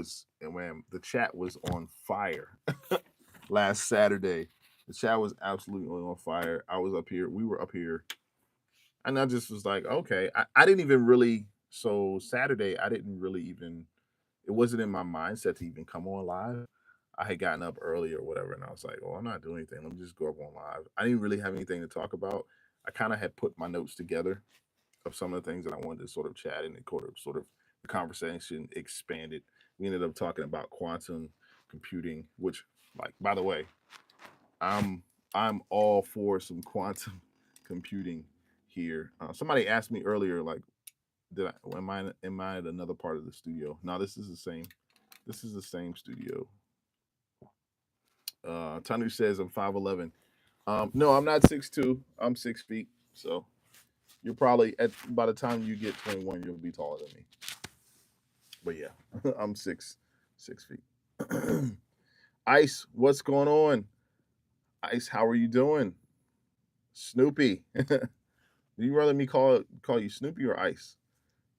man, the chat was on fire. Last Saturday, the chat was absolutely on fire. I was up here, we were up here, and I just was like, okay, I didn't even really. So Saturday, I didn't really even. It wasn't in my mindset to even come on live. I had gotten up early or whatever, and I was like, "Oh, I'm not doing anything. Let me just go up on live." I didn't really have anything to talk about. I kind of had put my notes together of some of the things that I wanted to sort of chat, and it sort of the conversation expanded. We ended up talking about quantum computing, which, like, by the way, I'm I'm all for some quantum computing here. Somebody asked me earlier, like, did I am I at another part of the studio? No, this is the same. This is the same studio. Tanu says I'm 5'11". No, I'm not 6'2". I'm 6 feet. So you're probably by the time you get 21, you'll be taller than me. But yeah, I'm 6 feet. Ice, what's going on? Ice, how are you doing? Snoopy. Do you rather me call you Snoopy or Ice?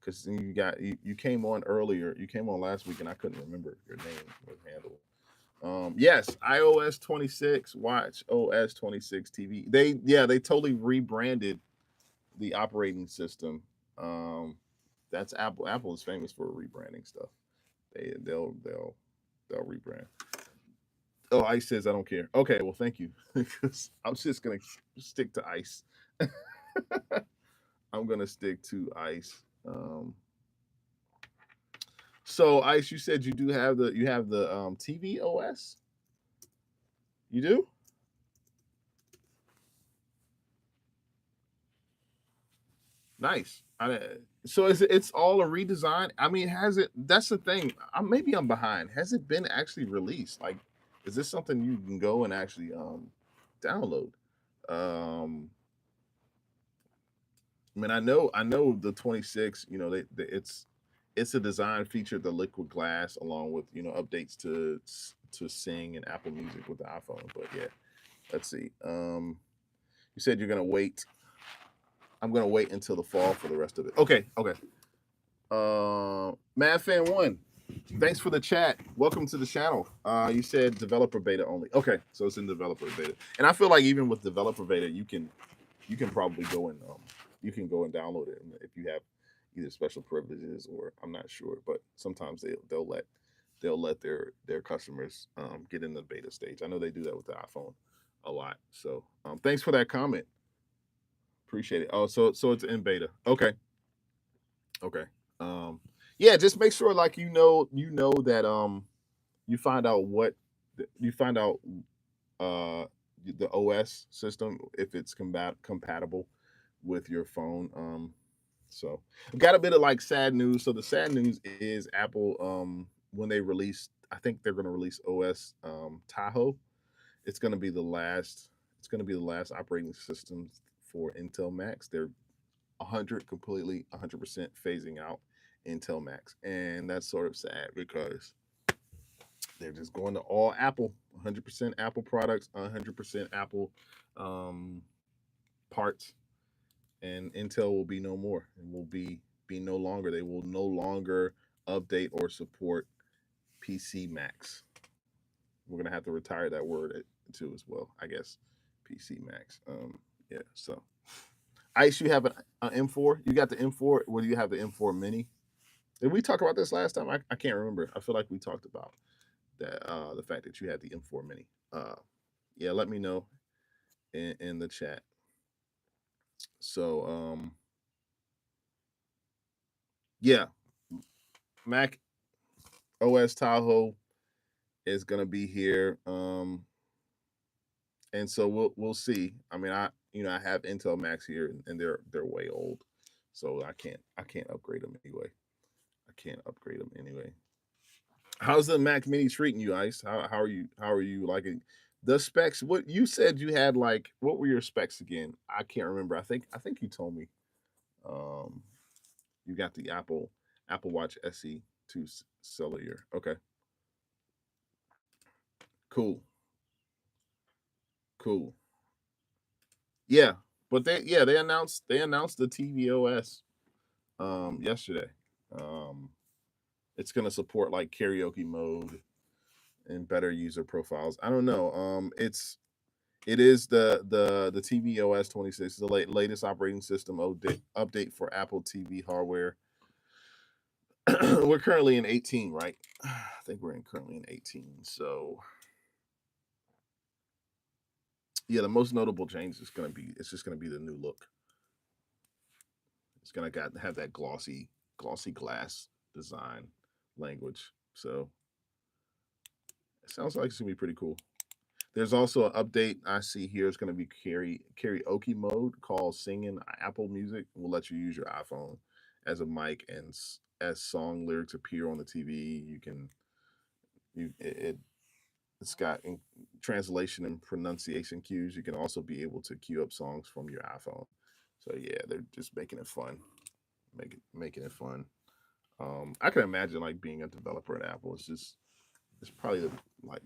Because you came on earlier. You came on last week, and I couldn't remember your name or handle. Yes, iOS 26, watch OS 26 TV. They totally rebranded the operating system. That's Apple. Apple is famous for rebranding stuff. They'll rebrand. Oh, Ice says I don't care. Okay, well, thank you, because I'm just gonna stick to Ice. I'm gonna stick to Ice. So Ice, you said you have the TV OS. You do? Nice. So it's all a redesign. I mean, has it? That's the thing. Maybe I'm behind. Has it been actually released? Like, is this something you can go and actually download? Um, I mean, I know the 26. You know, it's a design feature, the liquid glass, along with updates to Sing and Apple Music with the iPhone. But yeah, let's see. You said you're gonna wait. I'm gonna wait until the fall for the rest of it. Okay, okay. Mad Fan One, thanks for the chat. Welcome to the channel. You said developer beta only. Okay, so it's in developer beta, and I feel like even with developer beta, you can probably go and you can go and download it if you have either special privileges or I'm not sure, but sometimes they'll let their customers get in the beta stage. I know they do that with the iPhone a lot. So thanks for that comment. Appreciate it. Oh, so it's in beta. Okay. Okay. Um, yeah, just make sure like you know that you find out what you find out uh the OS system if it's compatible with your phone. So got a bit of like sad news. So the sad news is Apple when they release, I think they're going to release OS Tahoe. It's going to be the last. It's going to be the last operating system for Intel Macs. They're 100% phasing out Intel Macs, and that's sort of sad because they're just going to all Apple, 100% Apple products, 100% Apple um, parts, and Intel will be no more, and will be no longer. They will no longer update or support PC Macs. We're gonna have to retire that word too as well, I guess. PC Macs. Yeah. So Ice, you have an M4. You got the M4. What do you have? The M4 Mini. Did we talk about this last time? I can't remember. I feel like we talked about that. The fact that you had the M4 Mini. Yeah. Let me know in the chat. So yeah, Mac OS Tahoe is gonna be here. And so we'll see. I mean, I have Intel Macs here, and they're way old, so I can't upgrade them anyway. I can't upgrade them anyway. How's the Mac Mini treating you, Ice? How are you liking the specs? What you said you had, like, what were your specs again? I can't remember. I think you told me. You got the Apple Watch SE 2 cellular. Okay, cool, cool. Yeah, but they announced the tvOS yesterday. Um, it's gonna support like karaoke mode and better user profiles. I don't know. It is the tvOS 26, the latest operating system update for Apple TV hardware. We're currently in 18, right? I think we're currently in 18. So yeah, the most notable change is gonna be it's just gonna be the new look. It's gonna have that glossy glass design language. So it sounds like it's gonna be pretty cool. There's also an update I see here. It's going to be karaoke mode called Singing Apple Music. Will let you use your iPhone as a mic, and as song lyrics appear on the TV, you can you it it's got translation and pronunciation cues. You can also be able to queue up songs from your iPhone. So yeah, they're just making it fun, making it fun. I can imagine like being a developer at Apple. It's probably like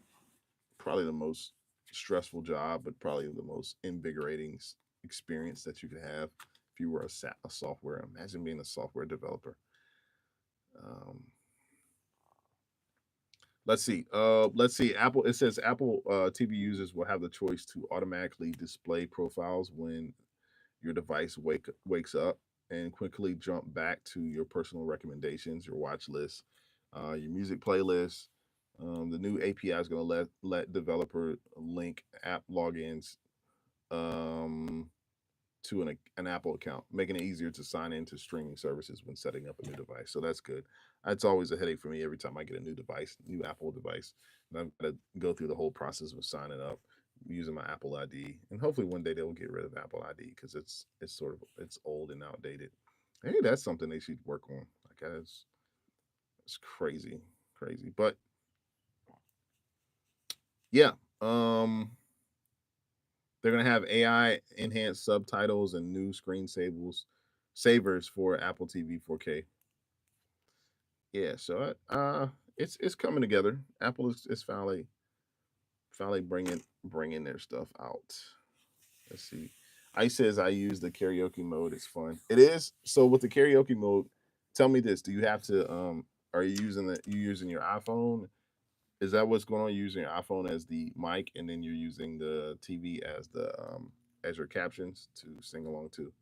probably the most stressful job, but probably the most invigorating experience that you could have if you were a software. Imagine being a software developer. Um, let's see. Apple. It says Apple TV users will have the choice to automatically display profiles when your device wakes up and quickly jump back to your personal recommendations, your watch list, your music playlist. The new API is going to let developer link app logins um, to an Apple account, making it easier to sign into streaming services when setting up a new device. So that's good. That's always a headache for me every time I get a new device, new Apple device, and I've got to go through the whole process of signing up using my Apple ID. And hopefully one day they'll get rid of Apple ID because it's sort of it's old and outdated. Hey, that's something they should work on. Like it's crazy, crazy. But yeah, they're gonna have AI enhanced subtitles and new savers for Apple TV 4K. Yeah, so it's coming together. Apple is finally bringing their stuff out. Let's see. Ice says I use the karaoke mode. It's fun. It is. So with the karaoke mode, tell me this: do you have to are you using your iPhone? Is that what's going on? You're using your iPhone as the mic, and then you're using the TV as your captions to sing along to.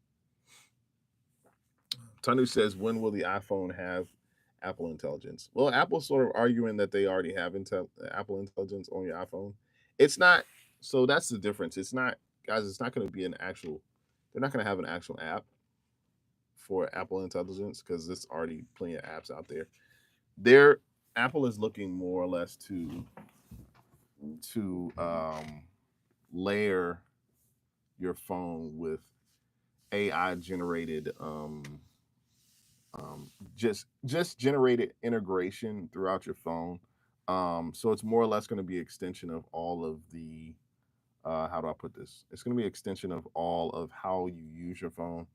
Tanu says, when will the iPhone have Apple Intelligence? Well, Apple's sort of arguing that they already have Apple Intelligence on your iPhone. It's not. So that's the difference. It's not, guys. It's not going to be an actual. They're not going to have an actual app for Apple Intelligence because there's already plenty of apps out there. Their Apple is looking more or less to layer your phone with AI generated just generated integration throughout your phone. So it's more or less going to be extension of all of the how do I put this? It's going to be extension of all of how you use your phone,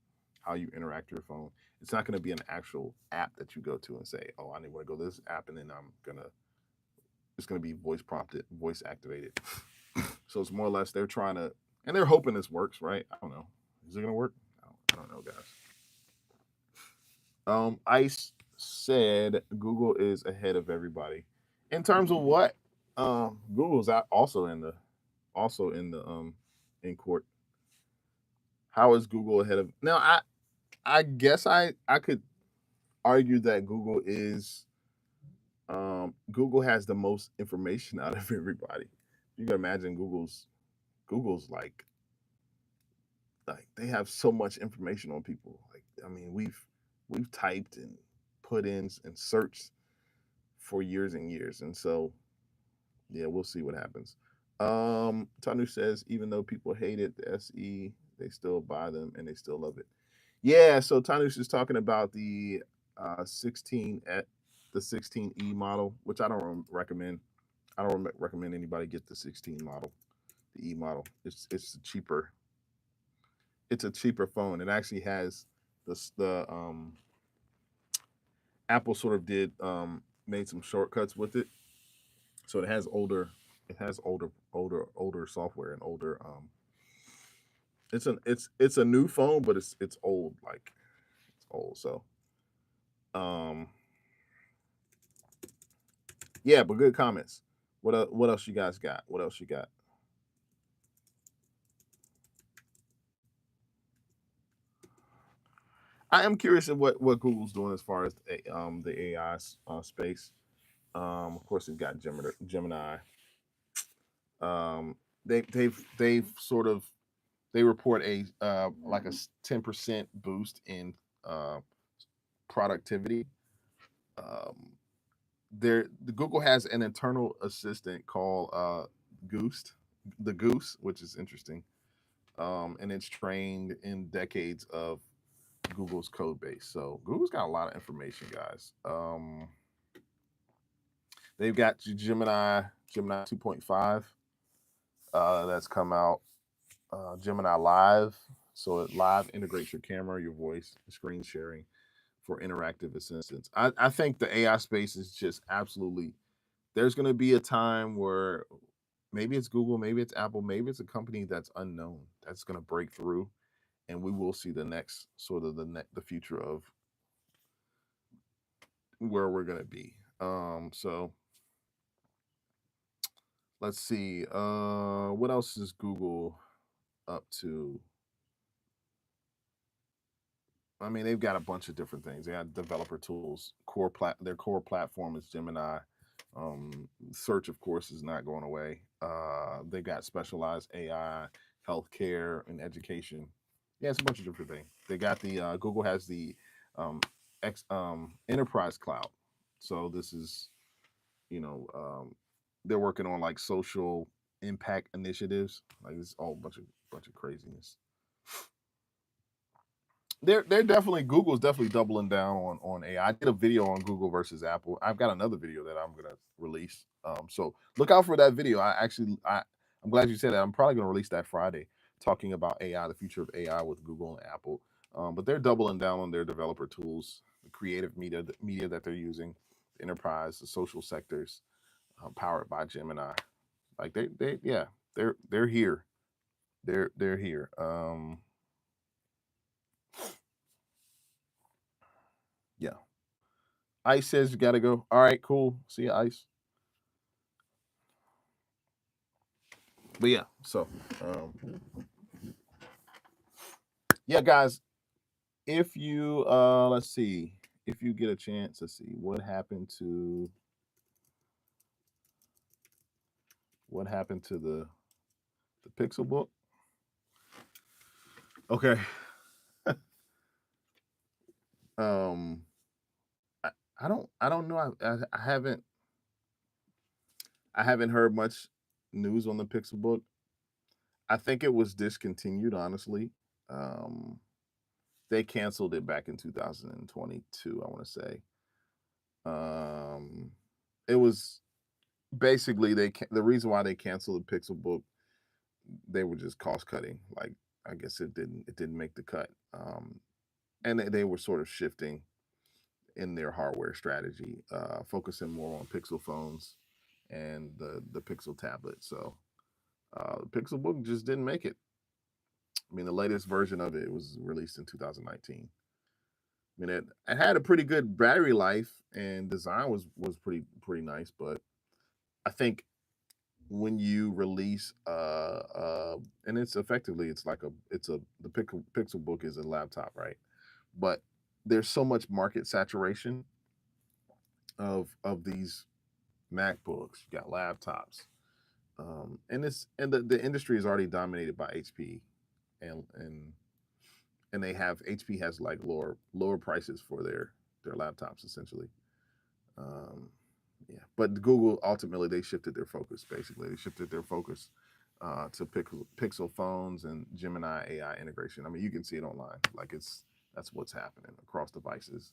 how you interact with your phone. It's not going to be an actual app that you go to and say, "Oh, I need to go to this app," and then it's going to be voice prompted, voice activated. So it's more or less they're trying to, and they're hoping this works, right? I don't know. Is it going to work? I don't know, guys. Ice said Google is ahead of everybody. In terms of what? Google's out also in court. How is Google ahead of now? I guess I could argue that Google has the most information out of everybody. You can imagine Google's like they have so much information on people. Like I mean, we've typed and put in and searched for years and years, and so yeah, we'll see what happens. Tanu says even though people hate it, the SE they still buy them and they still love it. Yeah, so Tanu's is talking about the 16 at the 16E model, which I don't recommend. I don't recommend anybody get the 16 model, the E model. It's cheaper. It's a cheaper phone. It actually has The Apple sort of did made some shortcuts with it, so it has older software and older. It's a new phone, but it's old, like it's old. So um yeah, but good comments. What else you guys got? What else you got? I am curious of what Google's doing as far as the AI space. Of course, they've got Gemini. They've sort of they report a like a 10% boost in uh, productivity. Um, the Google has an internal assistant called Goose, which is interesting, and it's trained in decades of Google's code base. So Google's got a lot of information, guys. They've got Gemini 2.5 that's come out. Gemini Live, so it live integrates your camera, your voice, screen sharing for interactive assistance. I think the AI space is just absolutely. There's going to be a time where maybe it's Google, maybe it's Apple, maybe it's a company that's unknown that's going to break through, and we will see the next sort of the future of where we're going to be. So let's see. What else is Google up to? I mean, they've got a bunch of different things. They got developer tools. Their core platform is Gemini. Search, of course, is not going away. They got specialized AI, healthcare, and education. Yeah, it's a bunch of different things. They got the Google has the um, enterprise cloud. So this is, you know, they're working on like social impact initiatives. Like it's all bunch of craziness. They're definitely Google's definitely doubling down on AI. I did a video on Google versus Apple. I've got another video that I'm gonna release. So look out for that video. I'm glad you said that. I'm probably gonna release that Friday, talking about AI, the future of AI with Google and Apple. But they're doubling down on their developer tools, the creative media that they're using, the enterprise, the social sectors, powered by Gemini. Like they yeah, they're here. They're here. Yeah. Ice says you gotta go. All right, cool. See you, Ice. But yeah, so yeah, guys, if you let's see, if you get a chance, let's see what happened to the Pixel book. Okay. um I, I don't know. I haven't heard much news on the Pixel book. I think it was discontinued, honestly. Um they canceled it back in 2022, I want to say. Um it was basically the reason why they canceled the Pixel book, they were just cost cutting. Like I guess it didn't make the cut, and they were sort of shifting in their hardware strategy, focusing more on Pixel phones and the Pixel tablet. So the Pixel book just didn't make it. I mean, the latest version of it was released in 2019. I mean, it had a pretty good battery life and design was pretty nice, but I think when you release and it's effectively the pixel book is a laptop, right? But there's so much market saturation of these MacBooks. You got laptops, and the industry is already dominated by HP, and they have HP has like lower prices for their laptops essentially. um yeah, but Google ultimately they shifted their focus. Basically, they shifted their focus to Pixel phones and Gemini AI integration. I mean, you can see it online. Like that's what's happening across devices,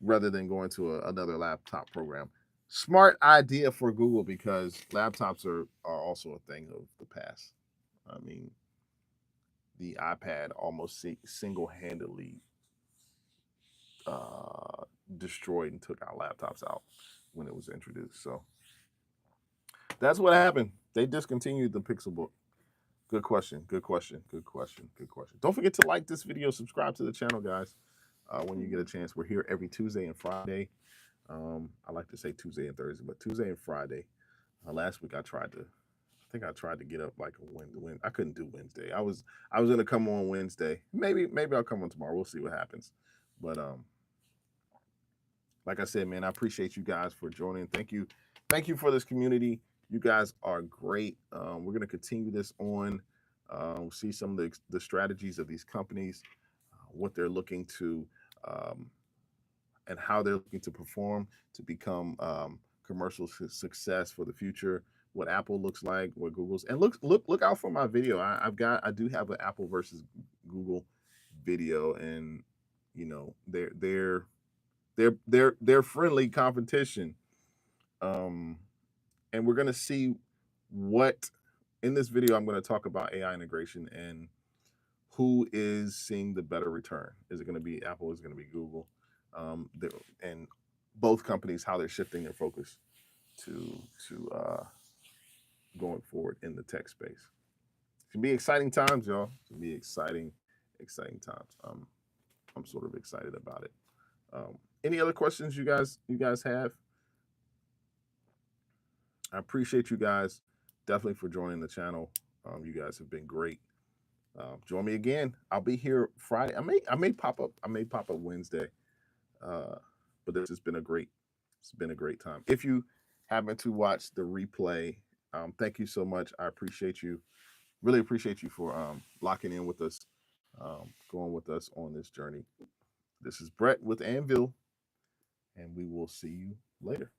rather than going to another laptop program. Smart idea for Google because laptops are also a thing of the past. I mean, the iPad almost single handedly destroyed and took our laptops out when it was introduced. So that's what happened. They discontinued the Pixelbook. Good question. Good question. Good question. Good question. Don't forget to like this video, subscribe to the channel, guys. When you get a chance, we're here every Tuesday and Friday. I like to say Tuesday and Thursday, but Tuesday and Friday. Last week I tried to get up like a Wednesday. I couldn't do Wednesday. I was gonna come on Wednesday. Maybe I'll come on tomorrow. We'll see what happens. But like I said, man, I appreciate you guys for joining. Thank you for this community. You guys are great. We're gonna continue this on. We'll see some of the strategies of these companies, what they're looking to, and how they're looking to perform to become commercial success for the future. What Apple looks like, what Google's, and look out for my video. I do have an Apple versus Google video, and you know they're friendly competition. And we're gonna see what in this video I'm going to talk about AI integration and who is seeing the better return. Is it going to be Apple? Is it going to be Google? And both companies, how they're shifting their focus to going forward in the tech space. It's gonna be exciting times, y'all. It's gonna be exciting times. I'm sort of excited about it. Any other questions you guys have? I appreciate you guys definitely for joining the channel. You guys have been great. Join me again. I'll be here Friday. I may pop up Wednesday. But this has been a great time. If you happen to watch the replay, thank you so much. I appreciate you. Really appreciate you for locking in with us, going with us on this journey. This is Brett with Anvil, and we will see you later.